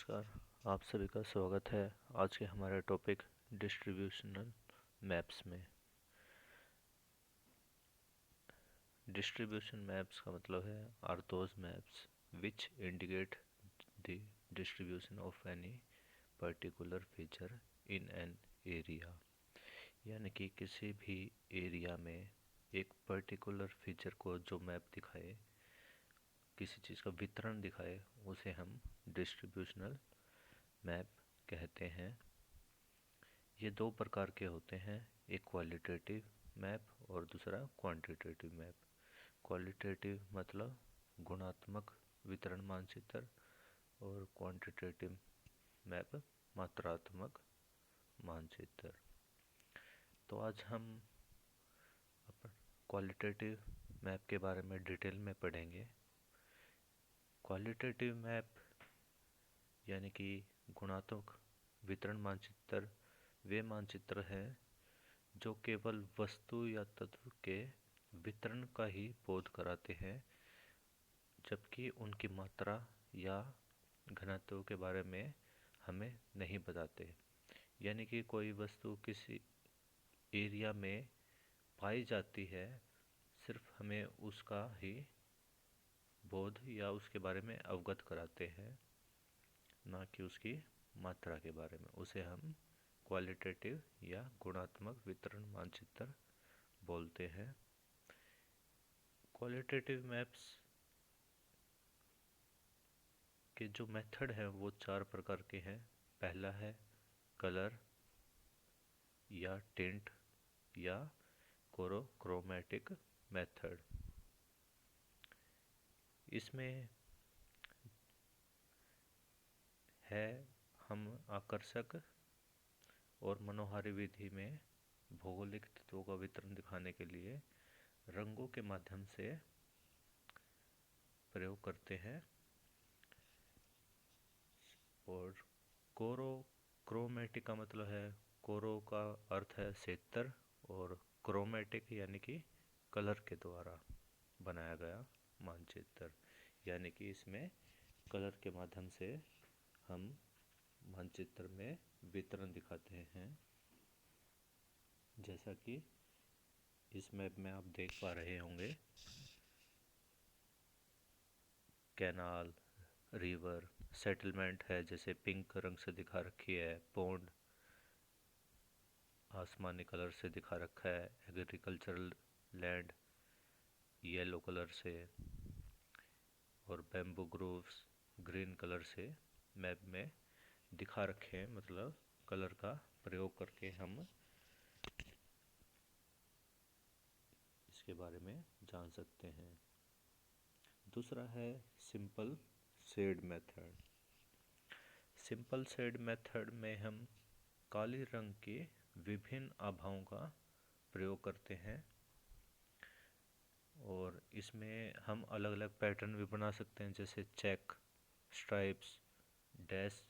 नमस्कार। आप सभी का स्वागत है आज के हमारे टॉपिक डिस्ट्रीब्यूशनल मैप्स में। डिस्ट्रीब्यूशन मैप्स का मतलब है are those maps which indicate the distribution of any particular feature in an area. यानी कि किसी भी एरिया में एक पर्टिकुलर फीचर को जो मैप दिखाए, किसी चीज़ का वितरण दिखाए, उसे हम डिस्ट्रीब्यूशनल मैप कहते हैं। ये दो प्रकार के होते हैं, एक क्वालिटेटिव मैप और दूसरा क्वांटिटेटिव मैप। क्वालिटेटिव मतलब गुणात्मक वितरण मानचित्र और क्वांटिटेटिव मैप मात्रात्मक मानचित्र। तो आज हम क्वालिटेटिव मैप के बारे में डिटेल में पढ़ेंगे। क्वालिटेटिव मैप यानी कि गुणात्मक वितरण मानचित्र वे मानचित्र हैं जो केवल वस्तु या तत्व के वितरण का ही बोध कराते हैं, जबकि उनकी मात्रा या घनत्व के बारे में हमें नहीं बताते। यानी कि कोई वस्तु किसी एरिया में पाई जाती है, सिर्फ हमें उसका ही बोध या उसके बारे में अवगत कराते हैं, ना कि उसकी मात्रा के बारे में। उसे हम क्वालिटेटिव या गुणात्मक वितरण मानचित्र बोलते हैं। क्वालिटेटिव मैप्स के जो मेथड हैं वो चार प्रकार के हैं। पहला है कलर या टिंट या क्रोमैटिक मेथड। इसमें है हम आकर्षक और मनोहारी विधि में भौगोलिक तत्वों का वितरण दिखाने के लिए रंगों के माध्यम से प्रयोग करते हैं। और क्रोमैटिक का मतलब है, कोरो का अर्थ है क्षेत्र और क्रोमैटिक यानी कि कलर के द्वारा बनाया गया मानचित्र। यानी कि इसमें कलर के माध्यम से हम मानचित्र में वितरण दिखाते हैं। जैसा कि इस मैप में आप देख पा रहे होंगे, कैनाल, रिवर, सेटलमेंट है जैसे पिंक रंग से दिखा रखी है, पॉन्ड आसमानी कलर से दिखा रखा है, एग्रीकल्चरल लैंड येलो कलर से, और बैम्बू ग्रोव्स ग्रीन कलर से मैप में दिखा रखे हैं। मतलब कलर का प्रयोग करके हम इसके बारे में जान सकते हैं। दूसरा है simple shade method. Simple shade method में हम काले रंग के विभिन्न आभाओं का प्रयोग करते हैं और इसमें हम अलग अलग पैटर्न भी बना सकते हैं, जैसे चेक, स्ट्राइप्स, डैश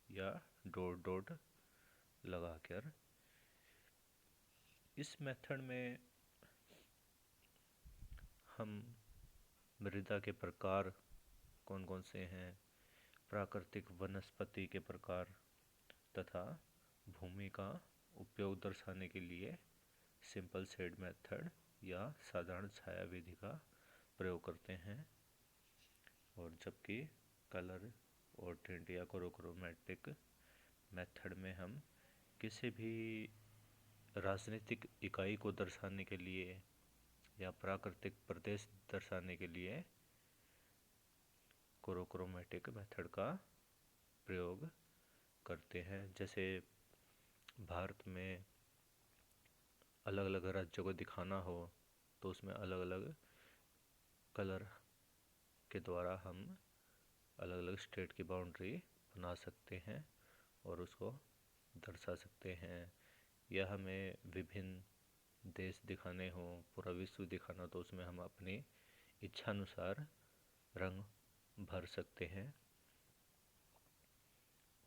या डॉट डॉट लगाकर। इस मेथड में हम मृदा के प्रकार कौन कौन से हैं, प्राकृतिक वनस्पति के प्रकार तथा भूमि का उपयोग दर्शाने के लिए सिंपल शेड मेथड या साधारण छाया विधि का प्रयोग करते हैं। और जबकि कलर और टिंट या क्रोमैटिक मेथड में हम किसी भी राजनीतिक इकाई को दर्शाने के लिए या प्राकृतिक प्रदेश दर्शाने के लिए क्रोमैटिक मेथड का प्रयोग करते हैं। जैसे भारत में अलग अलग राज्यों को दिखाना हो तो उसमें अलग अलग कलर के द्वारा हम अलग अलग स्टेट की बाउंड्री बना सकते हैं और उसको दर्शा सकते हैं। या हमें विभिन्न देश दिखाने हो, पूरा विश्व दिखाना हो, तो उसमें हम अपनी इच्छानुसार रंग भर सकते हैं।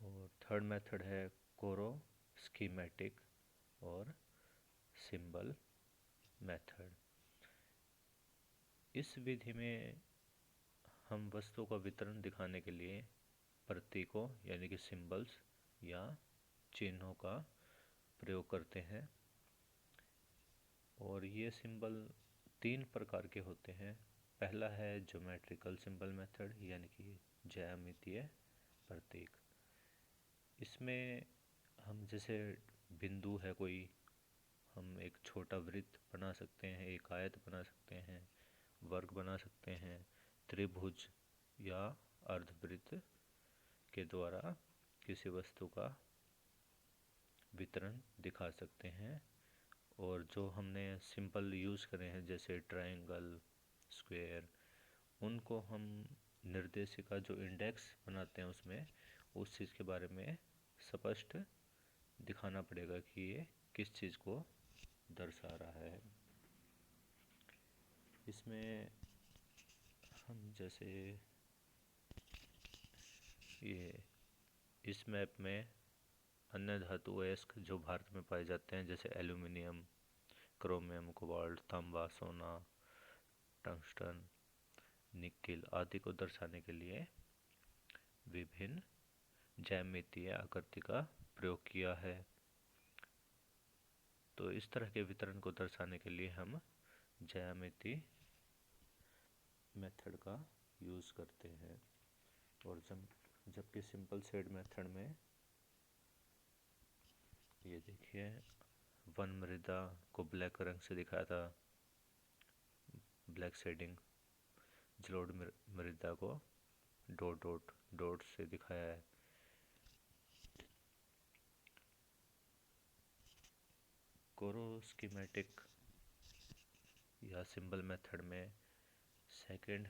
और थर्ड मेथड है कोरो स्कीमेटिक और सिंबल मेथड। इस विधि में हम वस्तु का वितरण दिखाने के लिए प्रतीकों यानी कि सिंबल्स या चिन्हों का प्रयोग करते हैं। और ये सिंबल 3 प्रकार के होते हैं। पहला है ज्योमेट्रिकल सिंबल मेथड यानी कि ज्यामितीय प्रतीक। इसमें हम जैसे बिंदु है कोई, हम एक छोटा वृत्त बना सकते हैं, एक आयत बना सकते हैं, वर्ग बना सकते हैं, त्रिभुज या अर्धवृत्त के द्वारा किसी वस्तु का वितरण दिखा सकते हैं। और जो हमने सिंपल यूज़ करे हैं जैसे ट्रायंगल, स्क्वायर, उनको हम निर्देशिका जो इंडेक्स बनाते हैं उसमें उस चीज़ के बारे में स्पष्ट दिखाना पड़ेगा कि ये किस चीज़ को दर्शा रहा है। इसमें हम जैसे ये इस मैप में अन्य धातु अयस्क जो भारत में पाए जाते हैं जैसे एल्यूमिनियम, क्रोमियम, कोबाल्ट, तांबा, सोना, टंगस्टन, निकिल आदि को दर्शाने के लिए विभिन्न ज्यामितीय आकृति का प्रयोग किया है। तो इस तरह के वितरण को दर्शाने के लिए हम ज्यामिति मेथड का यूज़ करते हैं। और जबकि सिंपल शेड मेथड में ये देखिए वन मृदा को ब्लैक रंग से दिखाया था, ब्लैक शेडिंग। जलोढ़ मृदा को डॉट डॉट डॉट से दिखाया है। कोरो स्कीमेटिक या सिंबल मेथड में सेकंड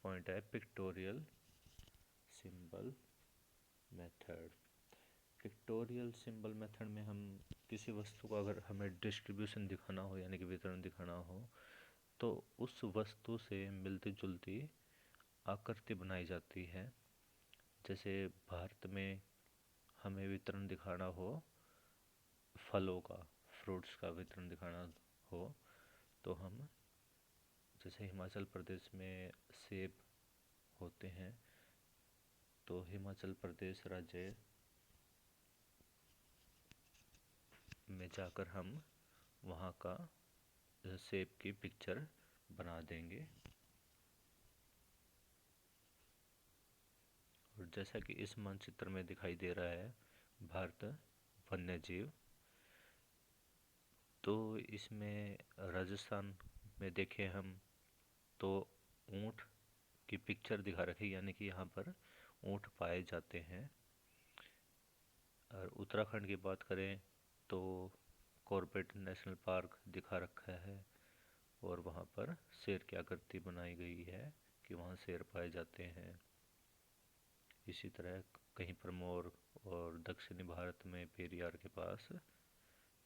पॉइंट है pictorial symbol method. Pictorial symbol method में हम किसी वस्तु का अगर हमें डिस्ट्रीब्यूशन दिखाना हो यानी कि वितरण दिखाना हो तो उस वस्तु से मिलती जुलती आकृति बनाई जाती है। जैसे भारत में हमें वितरण दिखाना हो फलों का, फ्रूट्स का वितरण दिखाना हो तो हम जैसे हिमाचल प्रदेश में सेब होते हैं तो हिमाचल प्रदेश राज्य में जाकर हम वहाँ का सेब की पिक्चर बना देंगे। और जैसा कि इस मानचित्र में दिखाई दे रहा है भारत वन्य जीव, तो इसमें राजस्थान में देखें हम तो ऊँट की पिक्चर दिखा रखी यानी कि यहाँ पर ऊँट पाए जाते हैं। और उत्तराखंड की बात करें तो कॉर्बेट नेशनल पार्क दिखा रखा है और वहाँ पर शेर की आकृति बनाई गई है कि वहाँ शेर पाए जाते हैं। इसी तरह कहीं पर मोर और दक्षिणी भारत में पेरियार के पास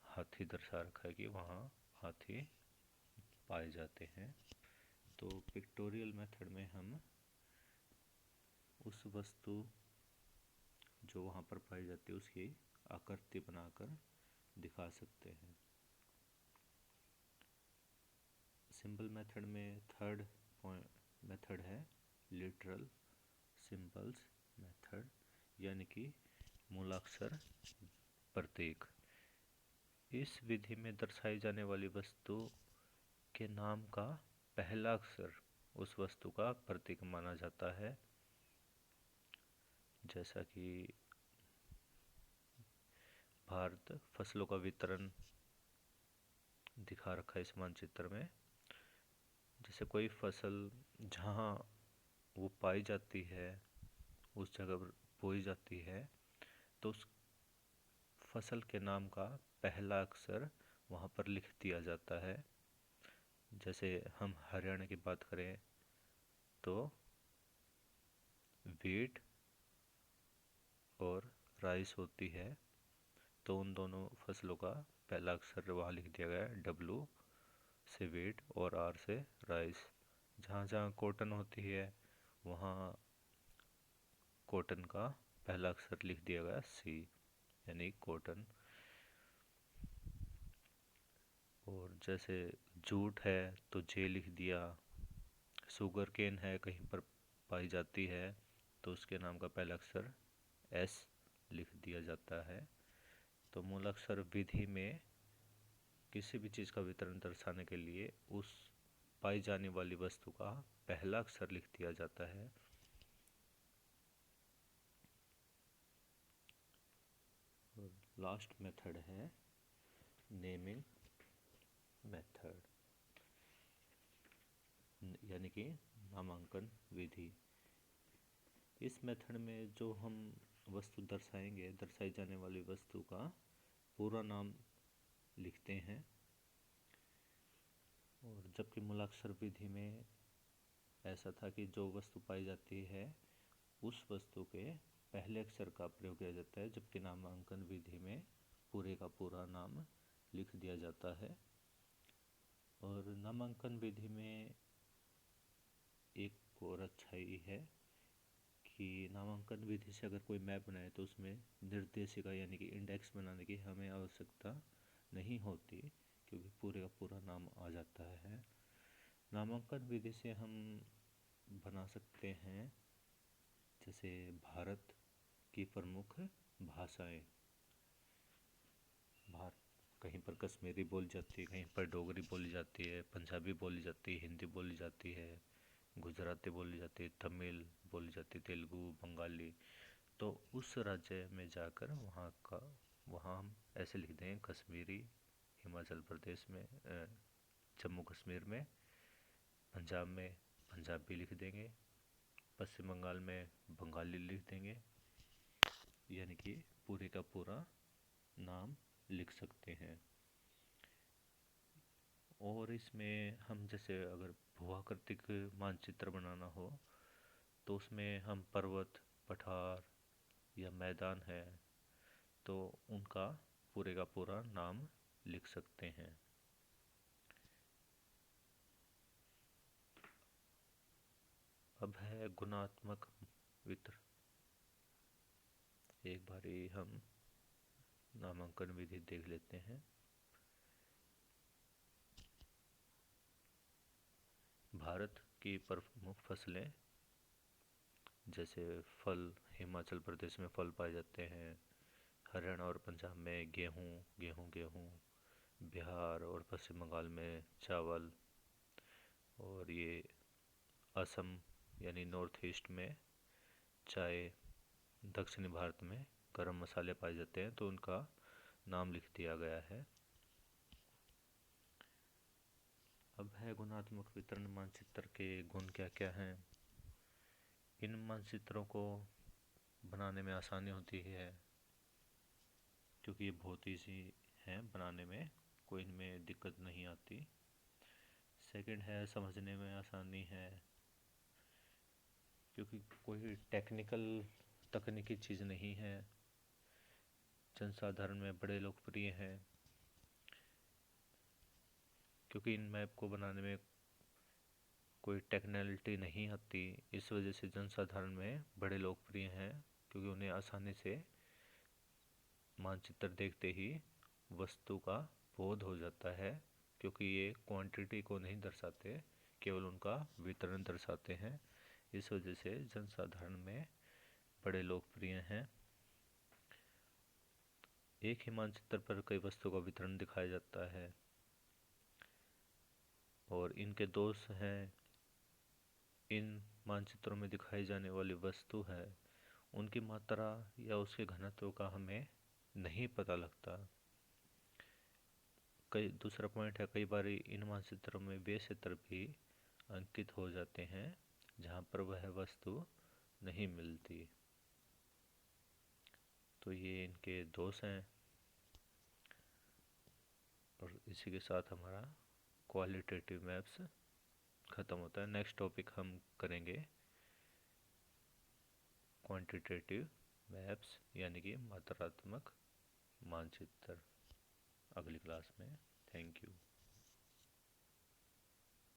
हाथी दर्शा रखा है कि वहाँ हाथी पाए जाते हैं। तो पिक्टोरियल मेथड में हम उस वस्तु जो वहाँ पर पाई जाती है उसकी आकृति बनाकर दिखा सकते हैं। सिंबल मेथड में थर्ड मेथड है लिटरल सिंबल्स मेथड यानी कि मूलाक्षर प्रतीक। इस विधि में दर्शाई जाने वाली वस्तु के नाम का पहला अक्षर उस वस्तु का प्रतीक माना जाता है। जैसा कि भारत फसलों का वितरण दिखा रखा है इस मानचित्र में। जैसे कोई फसल जहाँ वो पाई जाती है उस जगह पर बोई जाती है तो उस फसल के नाम का पहला अक्षर वहाँ पर लिख दिया जाता है। जैसे हम हरियाणा की बात करें तो वीट और राइस होती है तो उन दोनों फसलों का पहला अक्षर वहाँ लिख दिया गया है, डब्लू से वीट और आर से राइस। जहाँ जहाँ कॉटन होती है वहाँ कॉटन का पहला अक्षर लिख दिया गया सी यानी कॉटन। और जैसे जूट है तो जे लिख दिया, शुगर केन है कहीं पर पाई जाती है तो उसके नाम का पहला अक्षर एस लिख दिया जाता है। तो मूलाक्षर विधि में किसी भी चीज़ का वितरण दर्शाने के लिए उस पाई जाने वाली वस्तु का पहला अक्षर लिख दिया जाता है। लास्ट मेथड है नेमिंग मेथड, यानी कि नामांकन विधि। इस मेथड में जो हम वस्तु दर्शाएंगे, दर्शाई जाने वाली वस्तु का पूरा नाम लिखते हैं। और जबकि मूलाक्षर विधि में ऐसा था कि जो वस्तु पाई जाती है उस वस्तु के पहले अक्षर का प्रयोग किया जाता है, जबकि नामांकन विधि में पूरे का पूरा नाम लिख दिया जाता है। और नामांकन विधि में एक और अच्छाई है कि नामांकन विधि से अगर कोई मैप बनाए तो उसमें निर्देशिका यानी कि इंडेक्स बनाने की हमें आवश्यकता नहीं होती, क्योंकि पूरे का पूरा नाम आ जाता है। नामांकन विधि से हम बना सकते हैं जैसे भारत की प्रमुख भाषाएं। कहीं पर कश्मीरी बोली जाती है, कहीं पर डोगरी बोली जाती है, पंजाबी बोली जाती है, हिंदी बोली जाती है, गुजराती बोली जाती है, तमिल बोली जाती है, तेलुगु, बंगाली। तो उस राज्य में जाकर वहाँ हम ऐसे लिख दें कश्मीरी, हिमाचल प्रदेश में जम्मू कश्मीर में, पंजाब में पंजाबी लिख देंगे, पश्चिम बंगाल में बंगाली लिख देंगे, यानी कि पूरे का पूरा नाम लिख सकते हैं। और इसमें हम जैसे अगर भूआकृतिक मानचित्र बनाना हो तो उसमें हम पर्वत, पठार या मैदान है तो उनका पूरे का पूरा नाम लिख सकते हैं। अब है गुणात्मक वितरण। एक बारी हम नामांकन विधि देख लेते हैं। भारत की प्रमुख फसलें जैसे फल, हिमाचल प्रदेश में फल पाए जाते हैं, हरियाणा और पंजाब में गेहूँ, बिहार और पश्चिम बंगाल में चावल, और ये असम यानी नॉर्थ ईस्ट में चाय, दक्षिणी भारत में गरम मसाले पाए जाते हैं, तो उनका नाम लिख दिया गया है। अब है गुणात्मक वितरण मानचित्र के गुण क्या क्या हैं। इन मानचित्रों को बनाने में आसानी होती है क्योंकि ये बहुत ईजी हैं बनाने में, कोई इनमें दिक्कत नहीं आती। सेकंड है समझने में आसानी है क्योंकि कोई तकनीकी चीज़ नहीं है, जनसाधारण में बड़े लोकप्रिय हैं। क्योंकि इन मैप को बनाने में कोई टेक्नोलॉजी नहीं आती, इस वजह से जनसाधारण में बड़े लोकप्रिय हैं, क्योंकि उन्हें आसानी से मानचित्र देखते ही वस्तु का बोध हो जाता है, क्योंकि ये क्वांटिटी को नहीं दर्शाते, केवल उनका वितरण दर्शाते हैं। इस वजह से जनसाधारण में बड़े लोकप्रिय हैं। एक ही मानचित्र पर कई वस्तु का वितरण दिखाया जाता है और इनके दोष हैं, इन मानचित्रों में दिखाई जाने वाली वस्तु है उनकी मात्रा या उसके घनत्व का हमें नहीं पता लगता। दूसरा पॉइंट है, कई बार इन मानचित्रों में वे क्षेत्र भी अंकित हो जाते हैं जहाँ पर वह वस्तु नहीं मिलती। तो ये इनके दोष हैं। और इसी के साथ हमारा क्वालिटेटिव मैप्स ख़त्म होता है। नेक्स्ट टॉपिक हम करेंगे क्वांटिटेटिव मैप्स, यानी कि मात्रात्मक मानचित्र, अगली क्लास में। Thank you.